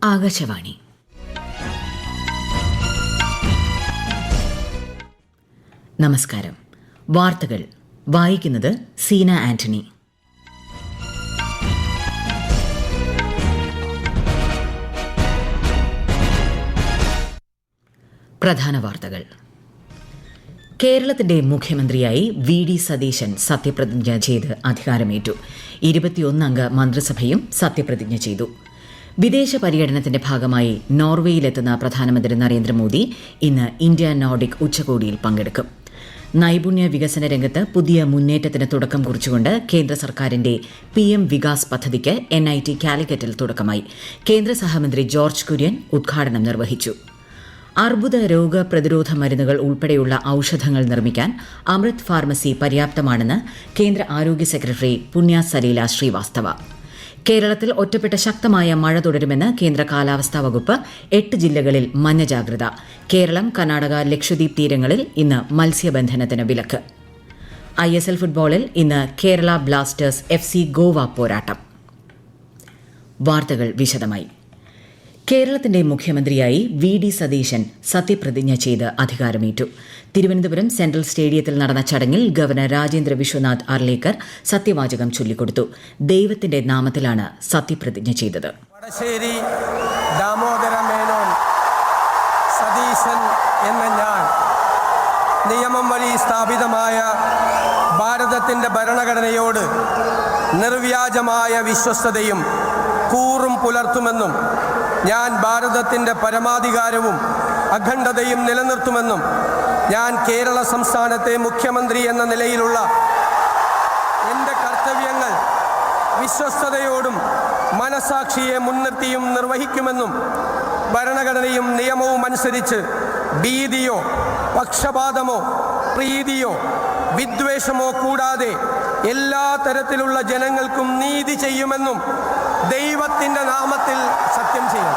ആകാശവാണി. നമസ്കാരം. വാർത്തകൾ വായിക്കുന്നത് സീന ആന്റണി. പ്രധാന വാർത്തകൾ. കേരളത്തിന്റെ മുഖ്യമന്ത്രിയായി വി.ഡി. സതീശൻ സത്യപ്രതിജ്ഞ ചെയ്ത് അധികാരമേറ്റു. 21 അംഗ മന്ത്രിസഭയും സത്യപ്രതിജ്ഞ ചെയ്തു. വിദേശ പര്യടനത്തിന്റെ ഭാഗമായി നോർവേയിലെത്തുന്ന പ്രധാനമന്ത്രി നരേന്ദ്രമോദി ഇന്ന് ഇന്ത്യ നോർഡിക് ഉച്ചകോടിയിൽ പങ്കെടുക്കും. നൈപുണ്യ വികസന രംഗത്ത് പുതിയ മുന്നേറ്റത്തിന് തുടക്കം കുറിച്ചുകൊണ്ട് കേന്ദ്ര സർക്കാരിന്റെ PM വികാസ് പദ്ധതിക്ക് NIT കാലിക്കറ്റിൽ തുടക്കമായി. കേന്ദ്ര സഹമന്ത്രി ജോർജ് കുര്യൻ ഉദ്ഘാടനം നിർവഹിച്ചു. അർബുദ രോഗ പ്രതിരോധ മരുന്നുകൾ ഉൾപ്പെടെയുള്ള ഔഷധങ്ങൾ നിർമ്മിക്കാൻ അമൃത് ഫാർമസി പര്യാപ്തമാണെന്ന് കേന്ദ്ര ആരോഗ്യ സെക്രട്ടറി പുണ്യ സലീല ശ്രീവാസ്തവ. കേരളത്തിൽ ഒറ്റപ്പെട്ട ശക്തമായ മഴ തുടരുമെന്ന് കേന്ദ്ര കാലാവസ്ഥാ വകുപ്പ്. 8 ജില്ലകളിൽ മഞ്ഞ ജാഗ്രത. കേരളം, കർണാടക, ലക്ഷദ്വീപ് തീരങ്ങളിൽ ഇന്ന് മത്സ്യബന്ധനത്തിന് വിലക്ക്. ISL ഫുട്ബോളിൽ ഇന്ന് കേരള ബ്ലാസ്റ്റേഴ്സ് FC ഗോവ പോരാട്ടം. വാർത്തകൾ വിശദമായി. കേരളത്തിന്റെ മുഖ്യമന്ത്രിയായി വി.ഡി. സതീശൻ സത്യപ്രതിജ്ഞ ചെയ്ത് അധികാരമേറ്റു. തിരുവനന്തപുരം സെൻട്രൽ സ്റ്റേഡിയത്തിൽ നടന്ന ചടങ്ങിൽ ഗവർണർ രാജേന്ദ്ര വിശ്വനാഥ് അർലേക്കർ സത്യവാചകം ചൊല്ലിക്കൊടുത്തു. ദൈവത്തിന്റെ നാമത്തിലാണ് സത്യപ്രതിജ്ഞ ചെയ്തത്. വടശ്ശേരി ദാമോദര മേനോൻ സതീശൻ എന്ന ഞാൻ നിയമം വഴി സ്ഥാപിതമായ ഭാരതത്തിന്റെ ഭരണഘടനയോട് നിർവ്യാജമായ വിശ്വസ്തതയും കൂറും പുലർത്തുമെന്നും ഞാൻ ഭാരതത്തിന്റെ പരമാധികാരവും അഖണ്ഡതയും നിലനിർത്തുമെന്നും ഞാൻ കേരള സംസ്ഥാനത്തെ മുഖ്യമന്ത്രി എന്ന നിലയിലുള്ള എൻ്റെ കർത്തവ്യങ്ങൾ വിശ്വസ്തയോടും മനസാക്ഷിയെ മുൻനിർത്തിയും നിർവഹിക്കുമെന്നും ഭരണഘടനയും നിയമവും അനുസരിച്ച് ഭീതിയോ പക്ഷപാതമോ പ്രീതിയോ വിദ്വേഷമോ കൂടാതെ എല്ലാ തരത്തിലുള്ള ജനങ്ങൾക്കും നീതി ചെയ്യുമെന്നും ദൈവത്തിന്റെ നാമത്തിൽ സത്യം ചെയ്യും.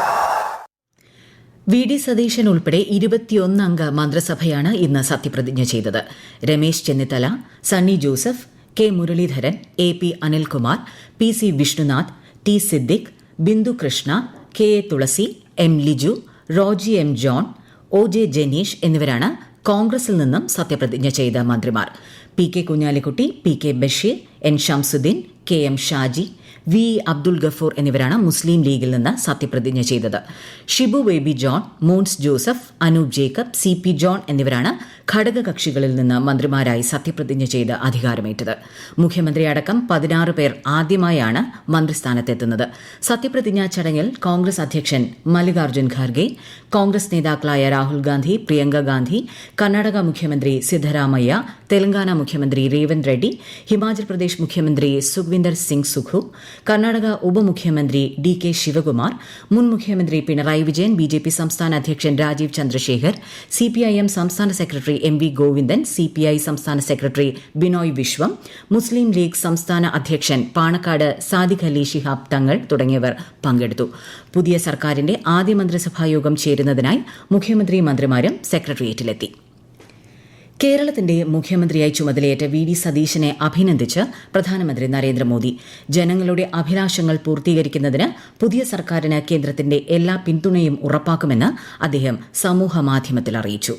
വി.ഡി. സതീശൻ ഉൾപ്പെടെ 21 അംഗ മന്ത്രിസഭയാണ് ഇന്ന് സത്യപ്രതിജ്ഞ ചെയ്തത്. Ramesh Chennithala, Sunny Joseph, K Muraleedharan, AP Anilkumar, PC Vishnunath, T Siddique, Bindu Krishna, KA തുളസി, M Liju, Roji M John, OJ Janeesh എന്നിവരാണ് കോൺഗ്രസിൽ നിന്നും സത്യപ്രതിജ്ഞ ചെയ്ത മന്ത്രിമാർ. PK Kunhalikutty, PK Basheer, N Shamsuddin, KM Shaji, V Abdul Gafoor എന്നിവരാണ് മുസ്ലിം ലീഗിൽ നിന്ന് സത്യപ്രതിജ്ഞ ചെയ്തത്. Shibu baby John, Mons Joseph, Anoop Jacob, CP John എന്നിവരാണ് ഘടകകക്ഷികളിൽ നിന്ന് മന്ത്രിമാരായി സത്യപ്രതിജ്ഞ ചെയ്ത് അധികാരമേറ്റത്. മുഖ്യമന്ത്രി അടക്കം 16 പേർ ആദ്യമായാണ് മന്ത്രിസ്ഥാനത്തെത്തുന്നത്. സത്യപ്രതിജ്ഞാ ചടങ്ങിൽ കോൺഗ്രസ് അധ്യക്ഷൻ മല്ലികാർജ്ജുൻ ഖാർഗെ, കോൺഗ്രസ് നേതാക്കളായ രാഹുൽ ഗാന്ധി, പ്രിയങ്ക ഗാന്ധി, കർണാടക മുഖ്യമന്ത്രി സിദ്ധരാമയ്യ, തെലങ്കാന മുഖ്യമന്ത്രി രേവന്ത് റെഡ്ഡി, ഹിമാചൽ പ്രദേശ് മുഖ്യമന്ത്രി സുഖ്വിന്ദർ സിംഗ് സുഖു, കർണാടക ഉപമുഖ്യമന്ത്രി DK ശിവകുമാർ, മുൻ മുഖ്യമന്ത്രി പിണറായി വിജയൻ, BJP സംസ്ഥാന അധ്യക്ഷൻ രാജീവ് ചന്ദ്രശേഖർ, CPIM സംസ്ഥാന സെക്രട്ടറി MV ഗോവിന്ദൻ, CPI സംസ്ഥാന സെക്രട്ടറി ബിനോയ് വിശ്വം, മുസ്ലിം ലീഗ് സംസ്ഥാന അധ്യക്ഷൻ പാണക്കാട് സാദിഖ് അലി ശിഹാബ് തങ്ങൾ തുടങ്ങിയവർ പങ്കെടുത്തു. പുതിയ സർക്കാരിന്റെ ആദ്യ മന്ത്രിസഭാ യോഗം ചേരുന്നതിനായി മുഖ്യമന്ത്രി മന്ത്രിമാരും സെക്രട്ടേറിയറ്റിലെത്തി. കേരളത്തിന്റെ മുഖ്യമന്ത്രിയായി ചുമതലയേറ്റ വി.ഡി. സതീശനെ അഭിനന്ദിച്ച് പ്രധാനമന്ത്രി നരേന്ദ്രമോദി. ജനങ്ങളുടെ അഭിലാഷങ്ങൾ പൂർത്തീകരിക്കുന്നതിന് പുതിയ സർക്കാരിന് കേന്ദ്രത്തിന്റെ എല്ലാ പിന്തുണയും ഉറപ്പാക്കുമെന്ന് അദ്ദേഹം സമൂഹമാധ്യമത്തിൽ അറിയിച്ചു.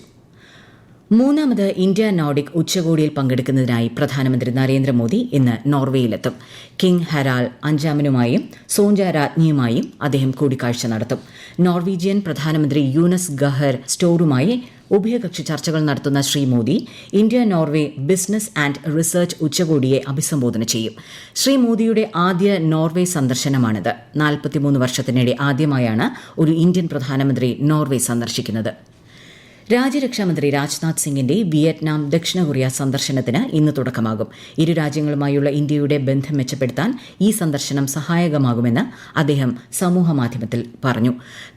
3ാമത് ഇന്ത്യ നോർഡിക് ഉച്ചകോടിയിൽ പങ്കെടുക്കുന്നതിനായി പ്രധാനമന്ത്രി നരേന്ദ്രമോദി ഇന്ന് നോർവേയിലെത്തും. കിങ് ഹരാൽ 5ാമനുമായും സോഞ്ച രാജ്ഞിയുമായും അദ്ദേഹം കൂടിക്കാഴ്ച നടത്തും. നോർവീജിയൻ പ്രധാനമന്ത്രി യൂനസ് ഗഹർ സ്റ്റോറുമായി ഉഭയകക്ഷി ചർച്ചകൾ നടത്തുന്ന Shri Modi India Norway business and research ഉച്ചകോടിയെ അഭിസംബോധന ചെയ്യും. ശ്രീ മോദിയുടെ ആദ്യ നോർവേ സന്ദർശനമാണിത്. 43 വർഷത്തിനിടെ ആദ്യമായാണ് ഒരു ഇന്ത്യൻ പ്രധാനമന്ത്രി നോർവേ സന്ദർശിക്കുന്നത്. രാജ്യരക്ഷാമന്ത്രി രാജ്നാഥ് സിംഗിന്റെ വിയറ്റ്നാം, ദക്ഷിണ കൊറിയ സന്ദർശനത്തിന് ഇന്ന് തുടക്കമാകും. ഇരു രാജ്യങ്ങളുമായുള്ള ഇന്ത്യയുടെ ബന്ധം മെച്ചപ്പെടുത്താൻ ഈ സന്ദർശനം സഹായകമാകുമെന്ന് അദ്ദേഹം സമൂഹമാധ്യമത്തിൽ പറഞ്ഞു.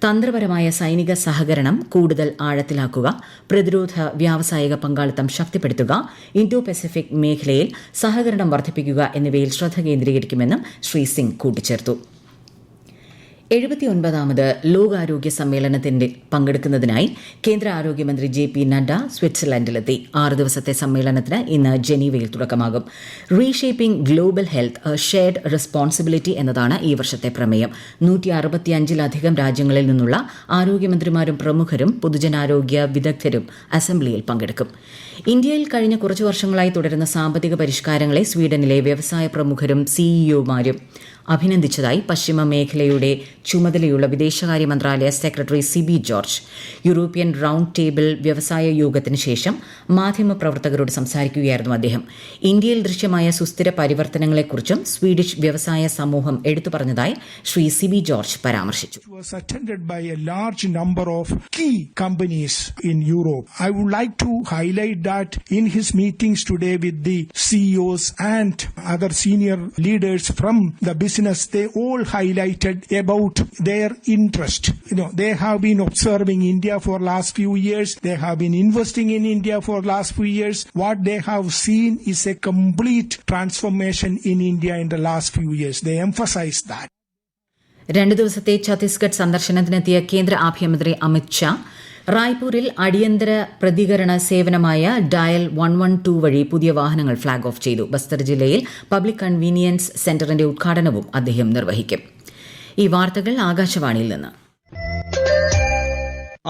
തന്ത്രപരമായ സൈനിക സഹകരണം കൂടുതൽ ആഴത്തിലാക്കുക, പ്രതിരോധ വ്യാവസായിക പങ്കാളിത്തം ശക്തിപ്പെടുത്തുക, ഇന്തോ പസഫിക് മേഖലയിൽ സഹകരണം വർദ്ധിപ്പിക്കുക എന്നിവയിൽ ശ്രദ്ധ കേന്ദ്രീകരിക്കുമെന്നും ശ്രീ സിംഗ് കൂട്ടിച്ചേർത്തു. 79ാമത് ലോകാരോഗ്യ സമ്മേളനത്തിന്റെ പങ്കെടുക്കുന്നതിനായി കേന്ദ്ര ആരോഗ്യമന്ത്രി JP നഡ്ഡ സ്വിറ്റ്സർലൻഡിലെത്തി. 6 ദിവസത്തെ സമ്മേളനത്തിന് ഇന്ന് ജനീവയിൽ തുടക്കമാകും. Reshaping global health A shared responsibility എന്നതാണ് ഈ വർഷത്തെ പ്രമേയം. 165-ലധികം രാജ്യങ്ങളിൽ നിന്നുള്ള ആരോഗ്യമന്ത്രിമാരും പ്രമുഖരും പൊതുജനാരോഗ്യ വിദഗ്ധരും അസംബ്ലിയിൽ പങ്കെടുക്കും. ഇന്ത്യയിൽ കഴിഞ്ഞ കുറച്ചു വർഷങ്ങളായി തുടരുന്ന സാമ്പത്തിക പരിഷ്കാരങ്ങളെ സ്വീഡനിലെ വ്യവസായ പ്രമുഖരും സിഇഒമാരും അഭിനന്ദിച്ചതായി പശ്ചിമ മേഖലയുടെ ചുമതലയുള്ള വിദേശകാര്യ മന്ത്രാലയ secretary Sibi George. European round table വ്യവസായ യോഗത്തിന് ശേഷം മാധ്യമപ്രവർത്തകരോട് സംസാരിക്കുകയായിരുന്നു അദ്ദേഹം. ഇന്ത്യയിൽ ദൃശ്യമായ സുസ്ഥിര പരിവർത്തനങ്ങളെക്കുറിച്ചും സ്വീഡിഷ് വ്യവസായ സമൂഹം എടുത്തു പറഞ്ഞതായി ശ്രീ സിബി ജോർജ് പരാമർശിച്ചു. Was attended by a large number of key companies in Europe. I would like to highlight that in his meetings today with the CEOs and other senior leaders from the business, they all highlighted about their interest. They have been observing India for last few years. They have been investing in India for last few years. What they have seen is a complete transformation in India in the last few years. They emphasize that. 2 ദിവസത്തെ ഛത്തീസ്ഗഡ് സന്ദർശനത്തിനെത്തിയ കേന്ദ്ര ആഭ്യന്തരമന്ത്രി അമിത് ഷാ റായ്പൂരിൽ അടിയന്തര പ്രതികരണ സേവനമായ dial 112 വഴി പുതിയ വാഹനങ്ങൾ flag off ചെയ്തു. ബസ്തർ ജില്ലയിൽ പബ്ലിക് കൺവീനിയൻസ് സെന്ററിന്റെ ഉദ്ഘാടനവും അദ്ദേഹം നിർവഹിക്കും. ഈ വാർത്തകൾ ആകാശവാണിയിൽ നിന്ന്.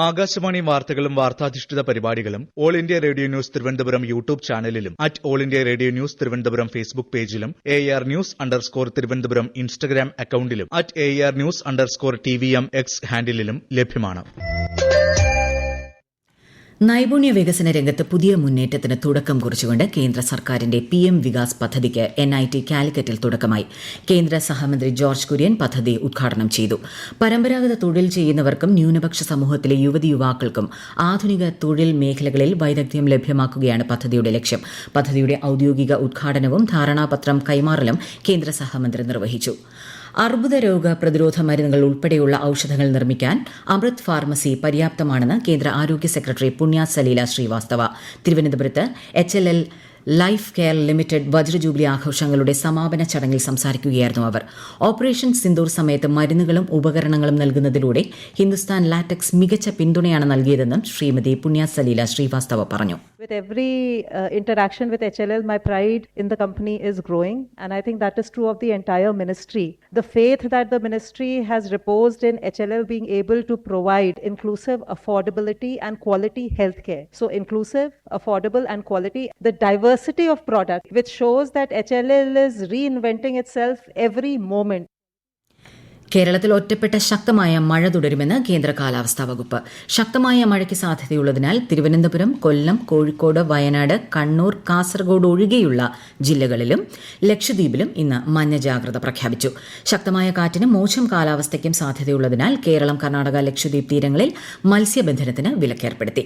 ആകാശവാണി വാർത്തകളും വാർത്താധിഷ്ഠിത പരിപാടികളും all India radio news Thiruvananthapuram YouTube ചാനലിലും all India radio news Thiruvananthapuram Facebook പേജിലും AR News_ തിരുവനന്തപുരം ഇൻസ്റ്റഗ്രാം അക്കൌണ്ടിലും AR News_TVM X ഹാൻഡിലും ലഭ്യമാണ്. നൈപുണ്യ വികസന രംഗത്ത് പുതിയ മുന്നേറ്റത്തിന് തുടക്കം കുറിച്ചുകൊണ്ട് കേന്ദ്ര സർക്കാരിന്റെ PM വികാസ് പദ്ധതിക്ക് NIT കാലിക്കറ്റിൽ തുടക്കമായി. കേന്ദ്ര സഹമന്ത്രി ജോർജ് കുര്യൻ പദ്ധതി ഉദ്ഘാടനം ചെയ്തു. പരമ്പരാഗത തൊഴിൽ ചെയ്യുന്നവർക്കും ന്യൂനപക്ഷ സമൂഹത്തിലെ യുവതി യുവാക്കൾക്കും ആധുനിക തൊഴിൽ മേഖലകളിൽ വൈദഗ്ധ്യം ലഭ്യമാക്കുകയാണ് പദ്ധതിയുടെ ലക്ഷ്യം. പദ്ധതിയുടെ ഔദ്യോഗിക ഉദ്ഘാടനവും ധാരണാപത്രം കൈമാറലും കേന്ദ്ര സഹമന്ത്രി നിർവഹിച്ചു. അർബുദ രോഗ പ്രതിരോധ മരുന്നുകൾ ഉൾപ്പെടെയുള്ള ഔഷധങ്ങൾ നിർമ്മിക്കാൻ അമൃത് ഫാർമസി പര്യാപ്തമാണെന്ന് കേന്ദ്ര ആരോഗ്യ സെക്രട്ടറി പുണ്യ സലീല ശ്രീവാസ്തവ. തിരുവനന്തപുരത്ത് HLL ലൈഫ് കെയർ ലിമിറ്റഡ് വജ്രജൂബിലി ആഘോഷങ്ങളുടെ സമാപന ചടങ്ങിൽ സംസാരിക്കുകയായിരുന്നു അവർ. ഓപ്പറേഷൻ സിന്ദൂർ സമയത്ത് മരുന്നുകളും ഉപകരണങ്ങളും നൽകുന്നതിലൂടെ ഹിന്ദുസ്ഥാൻ ലാറ്റക്സ് മികച്ച പിന്തുണയാണ് നൽകിയതെന്നും ശ്രീമതി പുണ്യ സലീല ശ്രീവാസ്തവ പറഞ്ഞു. With every interaction with HLL, my pride in the company is growing, and I think that is true of the entire ministry. The faith that the ministry has reposed in HLL being able to provide inclusive affordability and quality healthcare. So inclusive, affordable and quality. The diversity of product, which shows that HLL is reinventing itself every moment. കേരളത്തിൽ ഒറ്റപ്പെട്ട ശക്തമായ മഴ തുടരുമെന്ന് കേന്ദ്ര കാലാവസ്ഥാ വകുപ്പ്. ശക്തമായ മഴയ്ക്ക് സാധ്യതയുള്ളതിനാൽ തിരുവനന്തപുരം, കൊല്ലം, കോഴിക്കോട്, വയനാട്, കണ്ണൂർ, കാസർഗോഡ് ഒഴികെയുള്ള ജില്ലകളിലും ലക്ഷദ്വീപിലും ഇന്ന് മഞ്ഞ ജാഗ്രത പ്രഖ്യാപിച്ചു. ശക്തമായ കാറ്റിനും മോശം കാലാവസ്ഥയ്ക്കും സാധ്യതയുള്ളതിനാൽ കേരളം, കർണാടക, ലക്ഷദ്വീപ് തീരങ്ങളിൽ മത്സ്യബന്ധനത്തിന് വിലക്കേർപ്പെടുത്തി.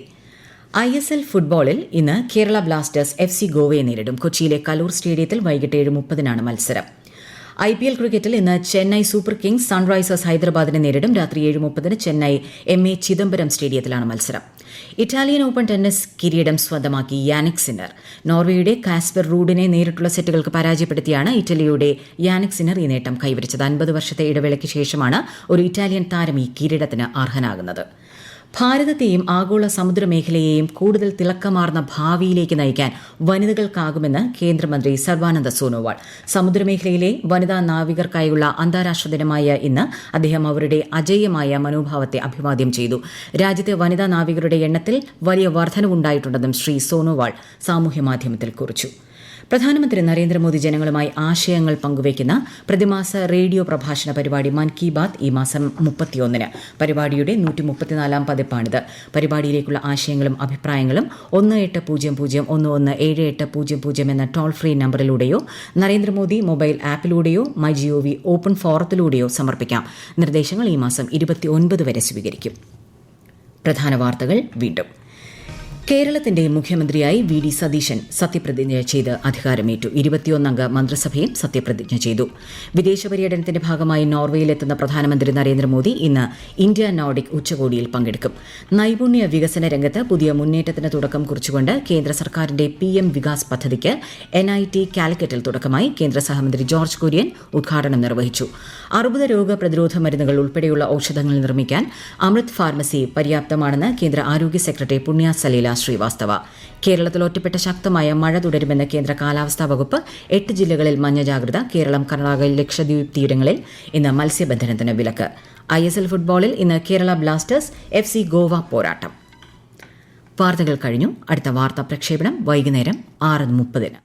ISL ഫുട്ബോളിൽ ഇന്ന് കേരള ബ്ലാസ്റ്റേഴ്സ് FC ഗോവയെ നേരിടും. കൊച്ചിയിലെ കലൂർ സ്റ്റേഡിയത്തിൽ വൈകിട്ട് 7:30 മത്സരം. IPL ക്രിക്കറ്റിൽ ഇന്ന് ചെന്നൈ സൂപ്പർ കിങ്സ് സൺറൈസേഴ്സ് ഹൈദരാബാദിനെ നേരിടും. രാത്രി 7:30 ചെന്നൈ MA ചിദംബരം സ്റ്റേഡിയത്തിലാണ് മത്സരം. ഇറ്റാലിയൻ ഓപ്പൺ ടെന്നീസ് കിരീടം സ്വന്തമാക്കി യാനിക് സിന്നർ. നോർവേയുടെ കാസ്പർ റൂഡിനെ നേരിട്ടുള്ള സെറ്റുകൾക്ക് പരാജയപ്പെടുത്തിയാണ് ഇറ്റലിയുടെ യാനിക് സിന്നർ ഈ നേട്ടം കൈവരിച്ചത്. 50 വർഷത്തെ ഇടവേളയ്ക്ക് ശേഷമാണ് ഒരു ഇറ്റാലിയൻ താരം ഈ കിരീടത്തിന് അർഹനാകുന്നത്. ഭാരതത്തെയും ആഗോള സമുദ്രമേഖലയെയും കൂടുതൽ തിളക്കമാർന്ന ഭാവിയിലേക്ക് നയിക്കാൻ വനിതകൾക്കാകുമെന്ന് കേന്ദ്രമന്ത്രി സർബാനന്ദ സോനോവാൾ. സമുദ്രമേഖലയിലെ വനിതാ നാവികർക്കായുള്ള അന്താരാഷ്ട്ര ദിനമായ ഇന്ന് അദ്ദേഹം അവരുടെ അജയ്യമായ മനോഭാവത്തെ അഭിവാദ്യം ചെയ്തു. രാജ്യത്തെ വനിതാ നാവികരുടെ എണ്ണത്തിൽ വലിയ വർധനവുണ്ടായിട്ടുണ്ടെന്നും ശ്രീ സോനോവാൾ സാമൂഹ്യമാധ്യമത്തിൽ കുറിച്ചു. പ്രധാനമന്ത്രി നരേന്ദ്രമോദി ജനങ്ങളുമായി ആശയങ്ങൾ പങ്കുവയ്ക്കുന്ന പ്രതിമാസ റേഡിയോ പ്രഭാഷണ പരിപാടി മൻ കി ബാത് ഈ മാസം 31. പരിപാടിയുടെ 134-ാം പതിപ്പാണിത്. പരിപാടിയിലേക്കുള്ള ആശയങ്ങളും അഭിപ്രായങ്ങളും 1800-117800 എന്ന toll free നമ്പറിലൂടെയോ Narendra Modi mobile ആപ്പിലൂടെയോ MyGov open ഫോറത്തിലൂടെയോ സമർപ്പിക്കാം. നിർദ്ദേശങ്ങൾ ഈ മാസം 29 വരെ സ്വീകരിക്കും. പ്രധാന വാർത്തകൾ വീണ്ടും. കേരളത്തിന്റെ മുഖ്യമന്ത്രിയായി വി ഡി സതീശൻ സത്യപ്രതിജ്ഞ ചെയ്ത് അധികാരമേറ്റു. 21-അംഗ മന്ത്രിസഭയും സത്യപ്രതിജ്ഞ ചെയ്തു. വിദേശ പര്യടനത്തിന്റെ ഭാഗമായി നോർവേയിലെത്തുന്ന പ്രധാനമന്ത്രി നരേന്ദ്രമോദി ഇന്ന് ഇന്ത്യ നോർഡിക് ഉച്ചകോടിയിൽ പങ്കെടുക്കും. നൈപുണ്യ വികസന രംഗത്ത് പുതിയ മുന്നേറ്റത്തിന് തുടക്കം കുറിച്ചുകൊണ്ട് കേന്ദ്ര സർക്കാരിന്റെ PM വികാസ് പദ്ധതിക്ക് NIT കാലിക്കറ്റിൽ തുടക്കമായി. കേന്ദ്ര സഹമന്ത്രി ജോർജ് കുര്യൻ ഉദ്ഘാടനം നിർവഹിച്ചു. അർബുദ രോഗ പ്രതിരോധ മരുന്നുകൾ ഉൾപ്പെടെയുള്ള ഔഷധങ്ങൾ നിർമ്മിക്കാൻ അമൃത് ഫാർമസി പര്യാപ്തമാണെന്ന് കേന്ദ്ര ആരോഗ്യ സെക്രട്ടറി പുണ്യ സലീല ശ്രീവാസ്തവ. കേരളത്തിൽ ഒറ്റപ്പെട്ട ശക്തമായ മഴ തുടരുമെന്ന് കേന്ദ്ര കാലാവസ്ഥാ വകുപ്പ്. 8 ജില്ലകളിൽ മഞ്ഞ ജാഗ്രത. കേരളം, കർണാടക, ലക്ഷദ്വീപ് തീരങ്ങളിൽ ഇന്ന് മത്സ്യബന്ധനത്തിന് വിലക്ക്. ISL ഫുട്ബോളിൽ ഇന്ന് കേരള ബ്ലാസ്റ്റേഴ്സ് FC ഗോവ പോരാട്ടം. വാർത്തകൾ കഴിഞ്ഞു. അടുത്ത വാർത്താ പ്രക്ഷേപണം വൈകുന്നേരം 6:30.